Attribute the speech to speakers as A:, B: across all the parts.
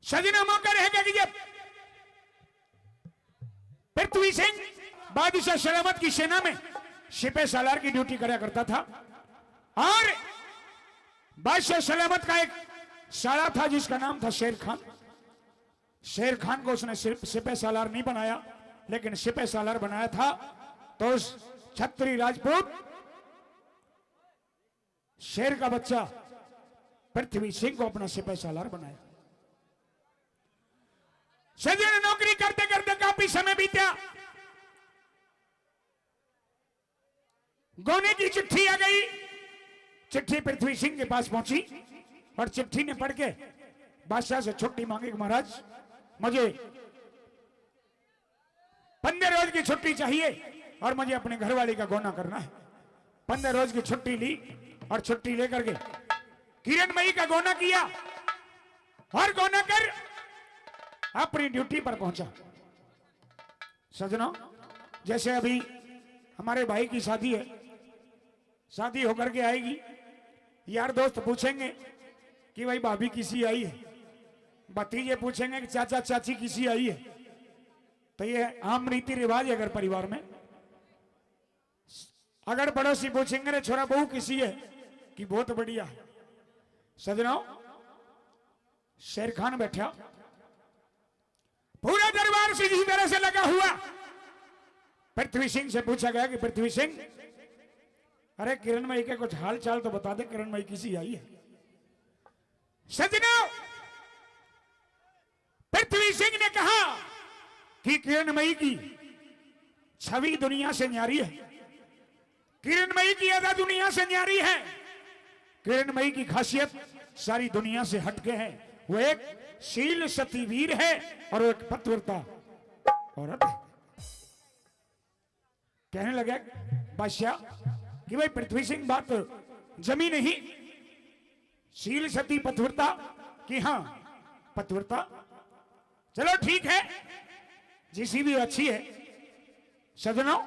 A: सजना मौका रहेगा कि जब पृथ्वी सिंह बादशाह सलामत की सेना में सिपह सालार की ड्यूटी करा करता था और बादशाह सलामत का एक साला था जिसका नाम था शेर खान। शेर खान को उसने सिपह सालार नहीं बनाया, लेकिन सिपह सालार बनाया था तो उस छत्री राजपूत शेर का बच्चा पृथ्वी सिंह को अपना सिपह सालार बनाया। सजन नौकरी करते करते काफी समय बीता। गोने की चिट्ठी आ गई। चिट्ठी पृथ्वी सिंह के पास पहुंची और चिट्ठी ने पढ़ के बादशाह से छुट्टी मांगी कि महाराज मुझे 15 रोज की छुट्टी चाहिए और मुझे अपने घरवाली का गोना करना है। 15 रोज की छुट्टी ली और छुट्टी लेकर के किरणमयी का गोना किया और गोना कर अपनी ड्यूटी पर पहुंचा। सजनों, जैसे अभी हमारे भाई की शादी है, शादी होकर के आएगी, यार दोस्त पूछेंगे कि भाई भाभी किसी आई है, भतीजे पूछेंगे कि चाचा चाची किसी आई है। तो ये आम रीति रिवाज है अगर परिवार में। अगर पड़ोसी पूछेंगे रे छोरा बहू किसी है कि बहुत बढ़िया है। सजनों, शेर खान बैठा, पूरा दरबार से इसी तरह से लगा हुआ। पृथ्वी सिंह से पूछा गया कि पृथ्वी सिंह, अरे किरणमयी के कुछ हाल चाल तो बता दे, किरणमयी किसी आई है। सजनों, पृथ्वी सिंह ने कहा कि किरणमयी की छवि दुनिया से न्यारी है, किरणमयी की अदा दुनिया से न्यारी है, किरणमयी की खासियत सारी दुनिया से हटके है। वो एक शील सती वीर है और वो एक पतिव्रता औरत है। कहने लगे बादशाह कि भाई पृथ्वी सिंह बात जमी नहीं, शील सती पतिव्रता कि हाँ पतिव्रता, चलो ठीक है, जिसी भी अच्छी है। सजनों,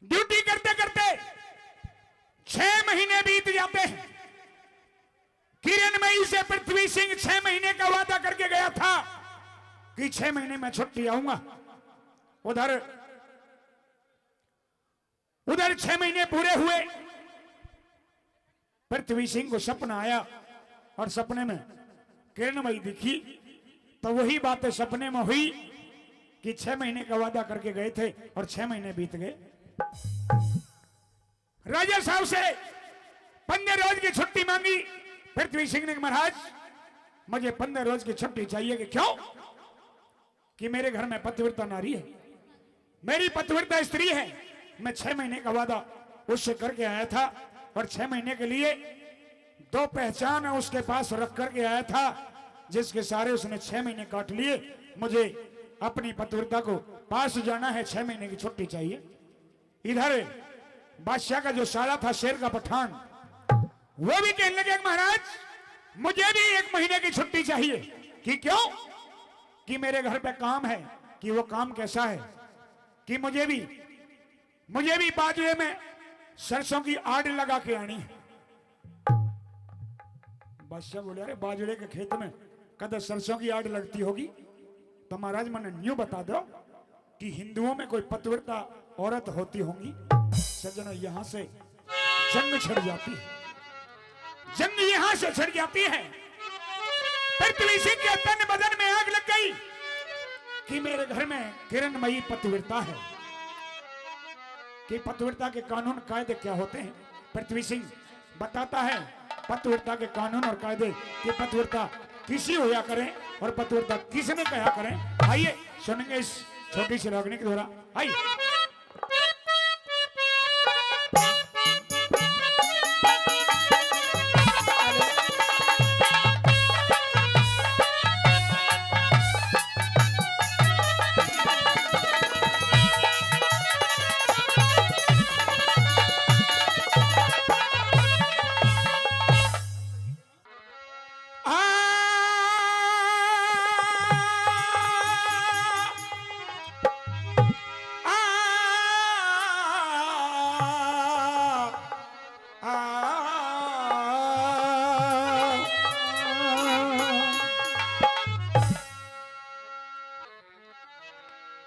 A: ड्यूटी करते करते 6 महीने बीत जाते हैं। किरणमयी से पृथ्वी सिंह 6 महीने का वादा करके गया था कि 6 महीने में छुट्टी आऊंगा। उधर 6 महीने पूरे हुए। पृथ्वी सिंह को सपना आया और सपने में किरणमयी दिखी। तो वही बातें सपने में हुई कि 6 महीने का वादा करके गए थे और 6 महीने बीत गए। राजा साहब से 15 रोज की छुट्टी मांगी। पृथ्वी सिंह ने, महाराज मुझे 15 रोज की छुट्टी चाहिए। कि क्यों? कि मेरे घर में पतिव्रता नारी है, मेरी पतिव्रता स्त्री है। मैं 6 महीने का वादा उससे करके आया था और 6 महीने के लिए 2 पहचान उसके पास रख करके आया था, जिसके सारे उसने 6 महीने काट लिए। मुझे अपनी पतिव्रता को पास जाना है, 6 महीने की छुट्टी चाहिए। इधर बादशाह का जो साला था शेर का पठान, वो भी कहने लगे महाराज मुझे भी 1 महीने की छुट्टी चाहिए। कि क्यों? कि मेरे घर पे काम है। कि वो काम कैसा है? कि मुझे भी बाजरे में सरसों की आड़ लगा के आनी है। बादशाह बोले, अरे बाजरे के खेत में कद सरसों की आड़ लगती होगी? तो महाराज मैंने न्यू बता दो कि हिंदुओं में कोई पतिव्रता औरत होती होंगी। सज्जनों, यहां से जंग छिड़ जाती है, जंग यहां से छिड़ जाती है। पृथ्वी सिंह के तन बदन में आग लग गई कि मेरे घर में किरणमयी पतिव्रता है। कि पतिव्रता के कानून कायदे क्या होते हैं? पृथ्वी सिंह बताता है पतिव्रता के कानून और कायदे कि पतिव्रता किसी होया करें और पतिव्रता किसने कहा करें। आइए सुनेंगे इस छोटी सी रागनी के द्वारा। आइए।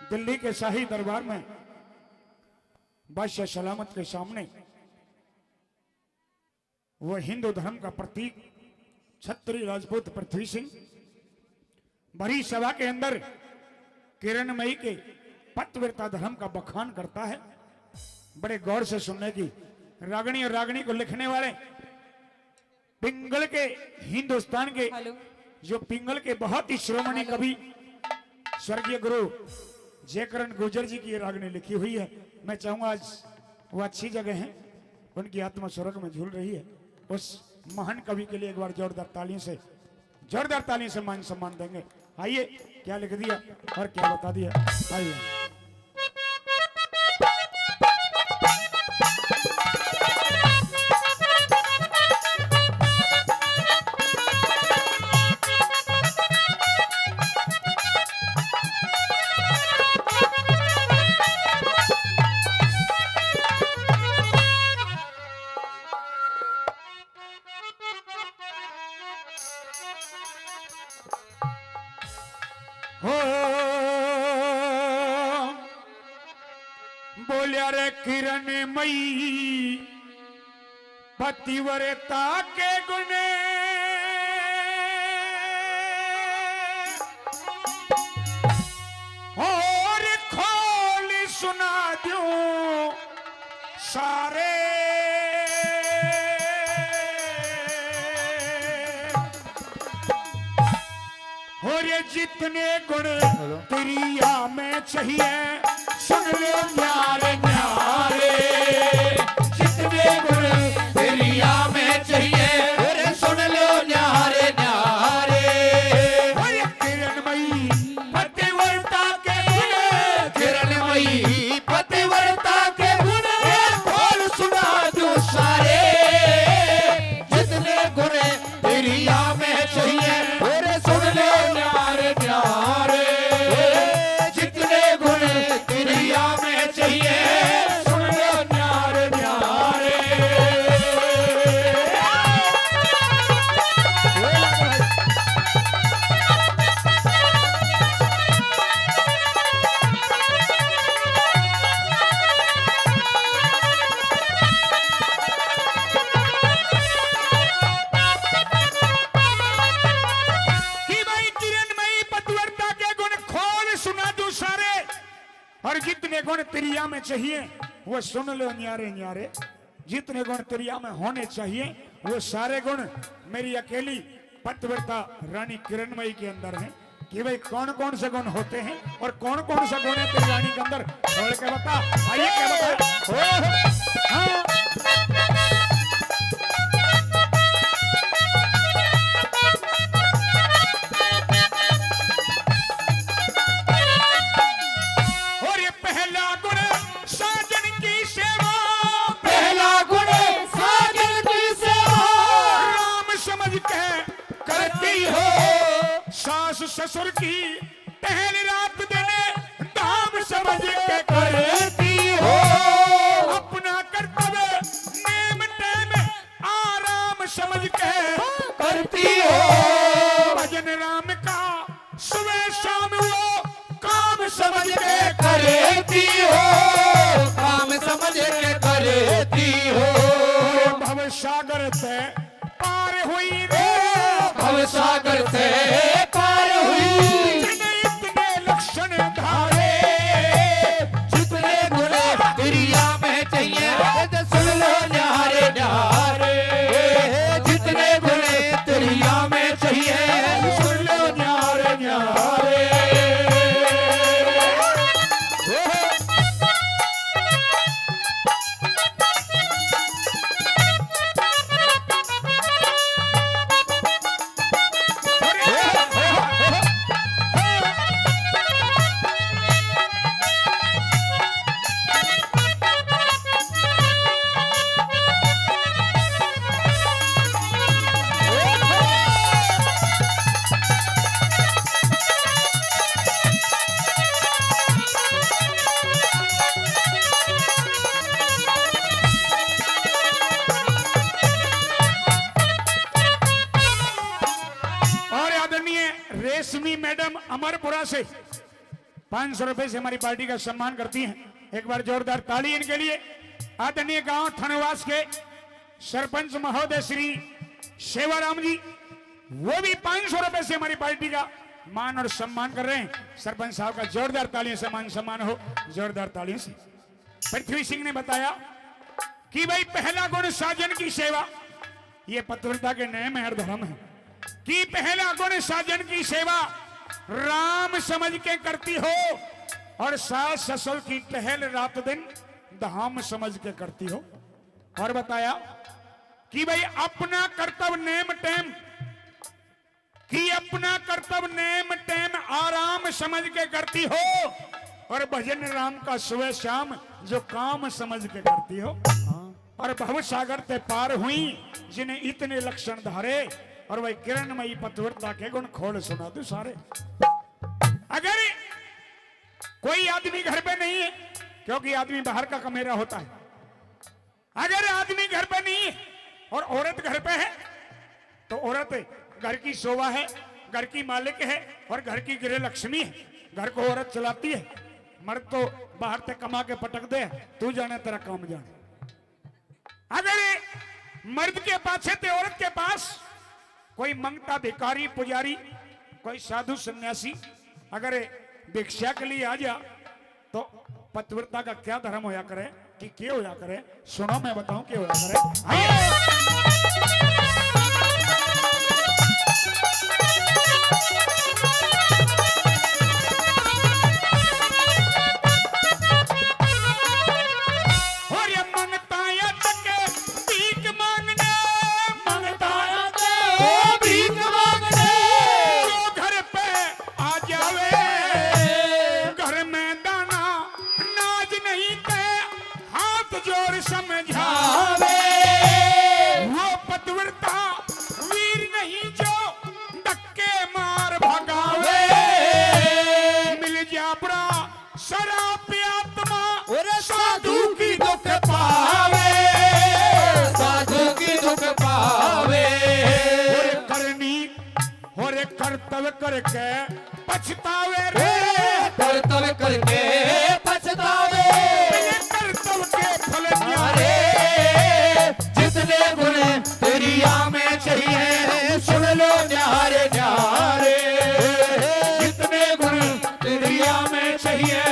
A: दिल्ली के शाही दरबार में बादशाह सलामत के सामने वह हिंदू धर्म का प्रतीक छत्री राजपूत पृथ्वी सिंह भरी सभा के अंदर किरणमयी के पतिव्रता धर्म का बखान करता है। बड़े गौर से सुनने की। रागनी और रागनी को लिखने वाले पिंगल के हिंदुस्तान के जो पिंगल के बहुत ही श्रोमणी कवि स्वर्गीय गुरु जयकरण गुर्जर जी की ये रागनी लिखी हुई है। मैं चाहूंगा आज वो अच्छी जगह है, उनकी आत्मा स्वर्ग में झूल रही है। उस महान कवि के लिए एक बार जोरदार तालियों से मान सम्मान देंगे। आइए क्या लिख दिया और क्या बता दिया, आइए। बोलिया रे किरणमयी पतिव्रता के गुणे और खोल सुना दूं सारे और ये जितने गुण प्रिया में चाहिए सुन लो न्यारे न्यारे,
B: जितने गुण प्रिया में चाहिए अरे सुन लो न्यारे न्यारे।
A: अरे किरणमयी पतिव्रता के गुण,
B: किरणमयी पतिव्रता के गुण खोल सुना दूं सारे। जितने गुण प्रिया में चाहिए अरे सुन लो न्यारे न्यारे। जितने गुण प्रिया में चाहिए सुन लो न्यारे न्यारे।
A: कि भाई किरणमयी पतिव्रता के गुण खोल सुना दूं सारे, और जितने गुण त्रिया में चाहिए वो सुन लो न्यारे न्यारे। जितने गुण त्रिया में होने चाहिए वो सारे गुण मेरी अकेली पतिव्रता रानी किरणमयी के अंदर हैं। कि भाई कौन कौन से गुण होते हैं और कौन कौन सा गुण है तेरी रानी के अंदर, खोल के बता। आइए क्या बता। हाँ। और ये पहला गुण साजन की सेवा,
B: पहला गुण साजन की सेवा
A: राम समझ के
B: करती हो।
A: सास ससुर की पहल रात देने धाम समझ के
B: करती हो।
A: अपना कर्तव्य नेम टेम आराम समझ के
B: करती हो।
A: भजन राम का सुबह शाम वो काम समझ के
B: करती हो। काम समझ के करती हो।
A: भव सागर से पार हुई रे,
B: भव सागर से पार हुई।
A: जिन्हें इतने लक्षण धारे,
B: जितने गुण प्रिया में चाहिए सुन लो न्यारे न्यारे। जितने गुण प्रिया में चाहिए सुन लो न्यारे न्यारे।
A: और आदरणीय रेशमी मैडम अमरपुरा से 500 से हमारी पार्टी का सम्मान करती हैं। एक बार जोरदार ताली इनके लिए। आदरणीय गांव थनवास के सरपंच महोदय श्री सेवाराम जी, वो भी 500 रुपए से हमारी पार्टी का मान और सम्मान कर रहे हैं। सरपंच साहब का जोरदार तालियों से मान सम्मान हो, जोरदार तालियों से। पृथ्वी सिंह ने बताया कि भाई पहला गुण साजन की सेवा, ये पतिव्रता के नियम है, धर्म है कि पहला गुण साजन की सेवा राम समझ के करती हो, और सास ससुर की टहल रात दिन धाम समझ के करती हो। और बताया कि भाई अपना कर्तव्य नेम टेम, कि अपना कर्तव्य नेम टेम आराम समझ के करती हो, और भजन राम का सुबह शाम जो काम समझ के करती हो। और भव सागर ते पार हुई जिन्हें इतने लक्षण धारे, और वही किरणमयी पतिव्रता के गुण खोल सुना दू सारे। अगर कोई आदमी घर पे नहीं है, क्योंकि आदमी बाहर का कमेरा होता है, अगर आदमी घर पे नहीं है और औरत घर पे है, तो औरत घर की शोभा है, घर की मालिक है, और घर की गृह लक्ष्मी है। घर को औरत चलाती है, मर्द तो बाहर से कमा के पटक दे, तू जाने तेरा काम जाने। अगर मर्द के पाछे ते औरत के पास कोई मंगता भिखारी पुजारी, कोई साधु सन्यासी अगर भिक्षा के लिए आ जा, तो पतिव्रता का क्या धर्म होया करे, कि क्या होया करे, सुनो मैं बताऊं क्या होया करे। और ये मंगता या तके भीख मांगने, मंगता या तके भीख मांगने, जो घर पे आ जावे घर में दाना नाज नहीं के हाथ जोड़ समझावे, वो पतिव्रता वीर नहीं जो धक्के मार भगावे। मिल जा बुरा शराब आत्मा
B: और
A: साधु की दुख पावे,
B: साधु की दुख पावे।
A: और करनी और कर्तव्य करके पछतावे रे,
B: कर्तव्य करके पछतावे।
A: बिना कर्तव्य के फल
B: अरे जितने गुण तेरिया में चाहिए, सुन लो न्यारे न्यारे। जितने गुण तेरिया में चाहिए,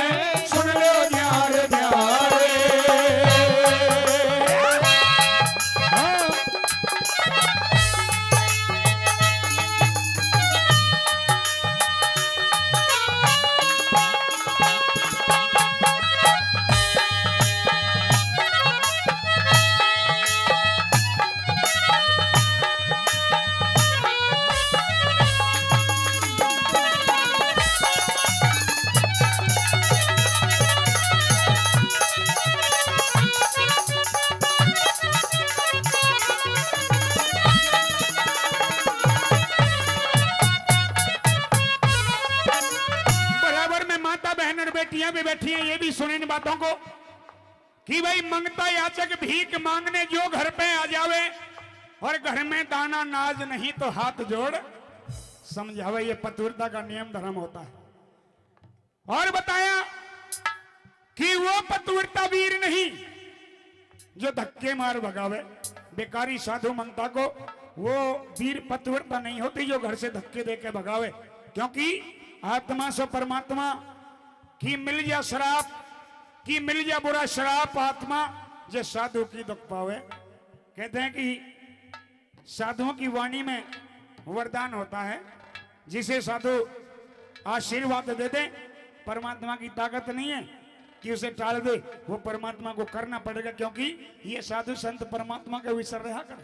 B: सुन लो न्यारे न्यारे। हाँ।
A: बराबर में माता बहन और बेटियां भी बैठी हैं, ये भी सुने इन बातों को कि भाई मंगता याचक भीख मांगने जो घर पे आ जावे, और घर में दाना नाज नहीं तो हाथ जोड़ समझावे। ये पतिव्रता का नियम धर्म होता है। और बताया कि वो पतिव्रता वीर नहीं जो धक्के मार भगावे। बेकारी साधु मंगता को वो वीर पतिव्रता नहीं होती जो घर से धक्के देके भगावे, क्योंकि आत्मा से परमात्मा की मिल जा शराब, की मिल जा बुरा शराब आत्मा जो साधु की दुख पावे। कहते हैं कि साधुओं की वाणी में वरदान होता है, जिसे साधु आशीर्वाद दे दे, परमात्मा की ताकत नहीं है कि उसे टाल दे, वो परमात्मा को करना पड़ेगा, क्योंकि ये साधु संत परमात्मा के विसर रहा कर।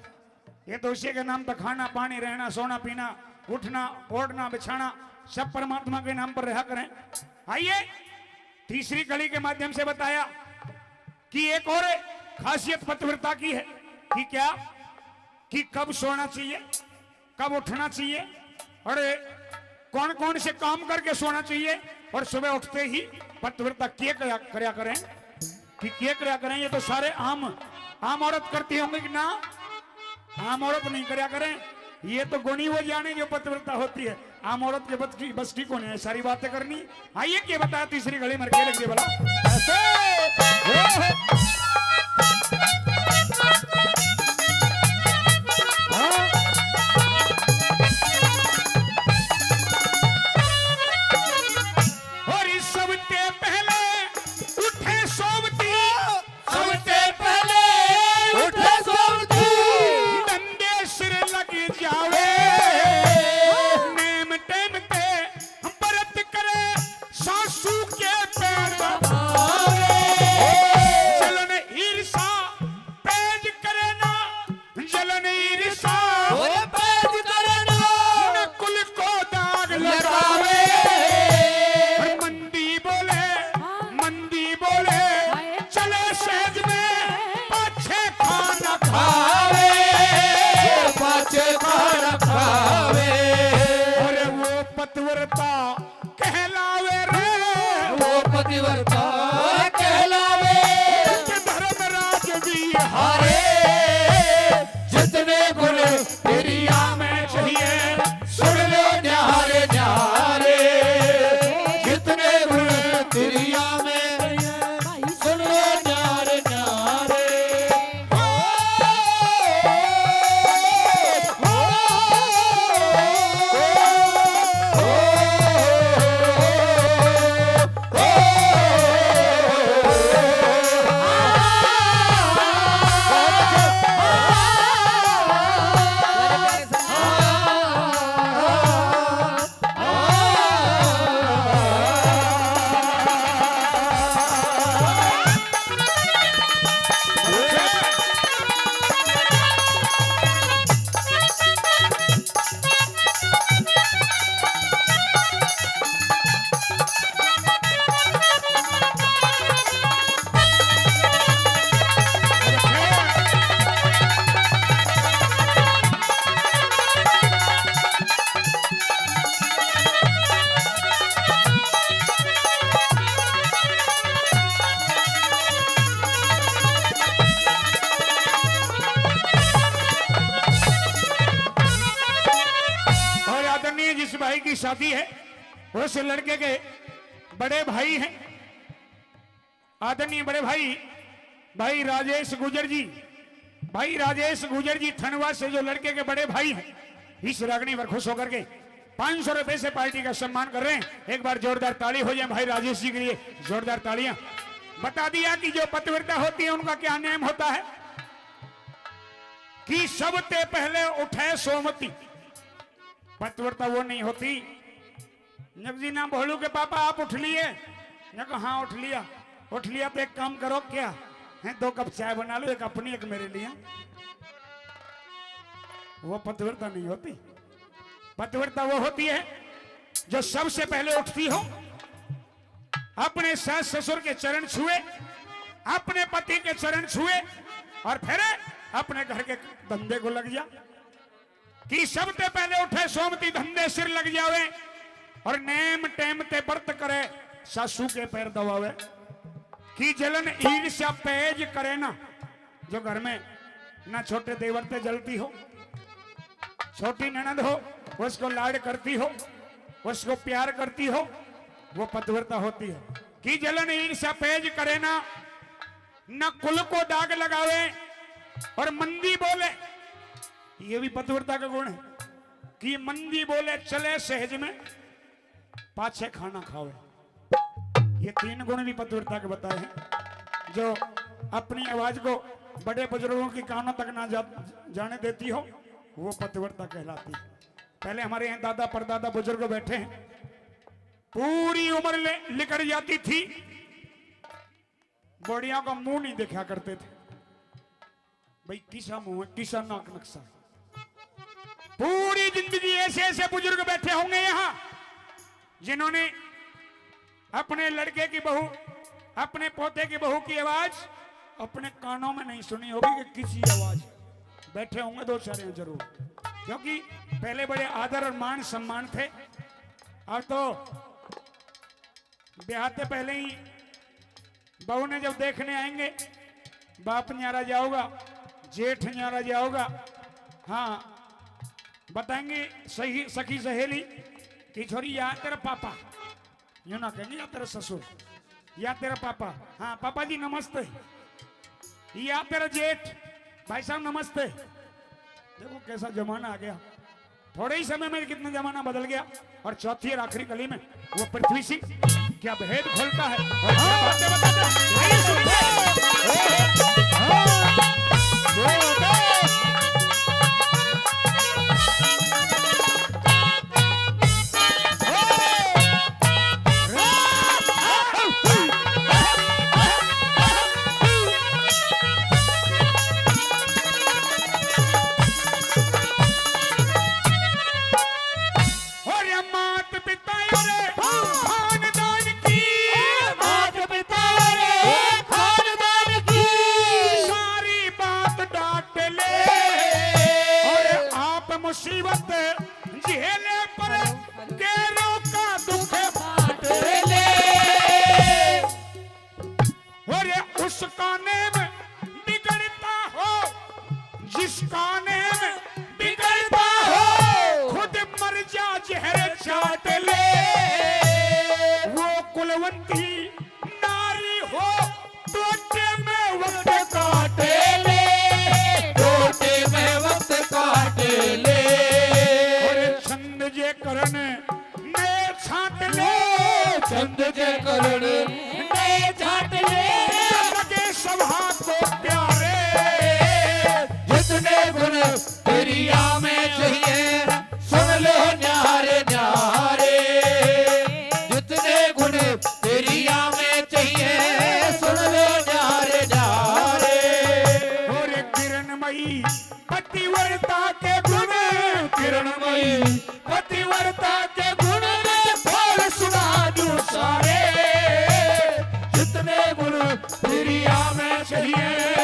A: ये तो उसी के नाम पर खाना पानी रहना सोना पीना उठना ओढ़ना बिछाना सब परमात्मा के नाम पर रहा करें। आइए तीसरी कड़ी के माध्यम से बताया कि एक और खासियत पतिव्रता की है कि क्या, कि कब सोना चाहिए, कब उठना चाहिए, और कौन कौन से काम करके सोना चाहिए, और सुबह उठते ही पतिव्रता क्या करया करें, कि क्या करया करें। ये तो सारे आम औरत करती होंगी कि ना, आम औरत नहीं करया करें, ये तो गुणी वो जाने जो पतिव्रता होती है। आम औरत के बस की कौन है सारी बातें करनी। आइए क्या बताया तीसरी घड़ी मर के लग गई भला। और इस सबसे पहले उठे सोमती,
B: सबसे पहले उठे सोमती,
A: डंडे सिर लग जावे, नेम टेम पे व्रत करे, सासू के पैर दबावे, जलन ईर्षा पेज करे ना, जलन ईर्षा
B: पैज करे ना,
A: न कुल को दाग
B: लगावे,
A: और मंदी बोले चले सहज में पाछे खाना
B: खावे, पाछे खाना खावे,
A: और वो पतिव्रता कहलावे रे,
B: वो पतिव्रता कहलावे,
A: कि धर्मराज भी
B: हारे जितने गुण तेरी
A: में चाहिए।
B: सुन लो न्यारे न्यारे, जितने गुण तेरी में सुन लो न्यारे न्यारे।
A: और आदरणीय जिस भाई की शादी है उस लड़के के बड़े भाई हैं, आदरणीय बड़े भाई भाई राजेश गुजर जी, भाई राजेश गुजर जी थनवा से जो लड़के के बड़े भाई हैं, इस रागनी पर खुश होकर के 500 रुपए से पार्टी का सम्मान कर रहे हैं। एक बार जोरदार ताली हो जाए भाई राजेश जी के लिए, जोरदार तालियां। बता दिया कि जो पतिव्रता होती है उनका क्या नियम होता है कि सबसे पहले उठे सोमती। पतिव्रता वो नहीं होती नक जी ना भोलू के पापा आप उठ लिए, नक हाँ उठ लिया तो एक काम करो क्या है, 2 कप चाय बना लो, एक अपनी एक मेरे लिए। वो पतिव्रता नहीं होती। पतिव्रता वो होती है जो सबसे पहले उठती हो, अपने सास ससुर के चरण छुए, अपने पति के चरण छुए और फिर अपने घर के धंधे को लग जा। कि सबसे पहले उठे सोमती धंधे सिर लग जावे और नेम टेम ते व्रत करे, सासू के पैर दबावे। कि जलन ईर्ष्या पेज करे ना, जो घर में ना छोटे देवर पे जलती हो, छोटी ननद हो उसको लाड करती हो, उसको प्यार करती हो, वो पतिव्रता होती है। कि जलन ईर्ष्या पेज करे ना, न कुल को दाग लगावे और मंदी बोले, ये भी पतिव्रता का गुण है। कि मंदी बोले चले सहज में पाछे खाना खावे, ये 3 गुण भी पतिव्रता के बताए हैं। जो अपनी आवाज को बड़े बुजुर्गों की कानों तक ना जाने देती हो, वो पतिव्रता कहलाती है। पहले हमारे यहाँ दादा परदादा बुजुर्ग बैठे हैं, पूरी उम्र निकल जाती थी, बड़ियों का मुंह नहीं देखा करते थे। भाई किसा मुंह है, किसा नाक नक्शा। पूरी जिंदगी ऐसे ऐसे बुजुर्ग बैठे होंगे यहाँ जिन्होंने अपने लड़के की बहू, अपने पोते की बहू की आवाज अपने कानों में नहीं सुनी होगी कि किसी आवाज। बैठे होंगे 2 चार जरूर, क्योंकि पहले बड़े आदर और मान सम्मान थे। और तो ब्याह से पहले ही बहू ने जब देखने आएंगे, बाप न्यारा जाओगा, जेठ न्यारा जाओगा, हाँ बताएंगे सही सखी सहेली कि छोरी या तेरा पापा, यूं ना कहेंगे या तेरा ससुर, या तेरा पापा। हाँ पापा जी नमस्ते, या तेरा जेठ, भाई साहब नमस्ते। देखो कैसा जमाना आ गया, थोड़े ही समय में कितना जमाना बदल गया। और चौथी और आखिरी कली में वो पृथ्वी सिंह क्या भेद खोलता है और क्या बातें बताता है, आइए सुनिए। और ये मात पिता रे खानदान की,
B: मात पिता रे खानदान की
A: सारी बात डांट ले। और आप मुसीबत झेले पर गैरों का दुख बांट ले। और ये उसका नेम बिगड़ता हो, जिसका नेम बिगड़ता हो, खुद मर जा जहर चाट ले। वो कुलवंती नारी हो, टोटे में वक्त काट ले।
B: टोटे में वक्त काट ले।
A: और छंद जे करण ने छाट ले,
B: चंद के करण ने छाट ले।
A: लगे सभा को प्यारे,
B: जितने गुण तेरिया में चाहिए सुन लो न्यारे न्यारे। जितने गुण तेरिया में चाहिए सुन लो न्यारे न्यारे।
A: और किरणमयी पतिव्रता के गुण,
B: किरणमयी पतिव्रता के गुण में फल सुना दूं सारे। जितने गुण तेरिया में चाहिए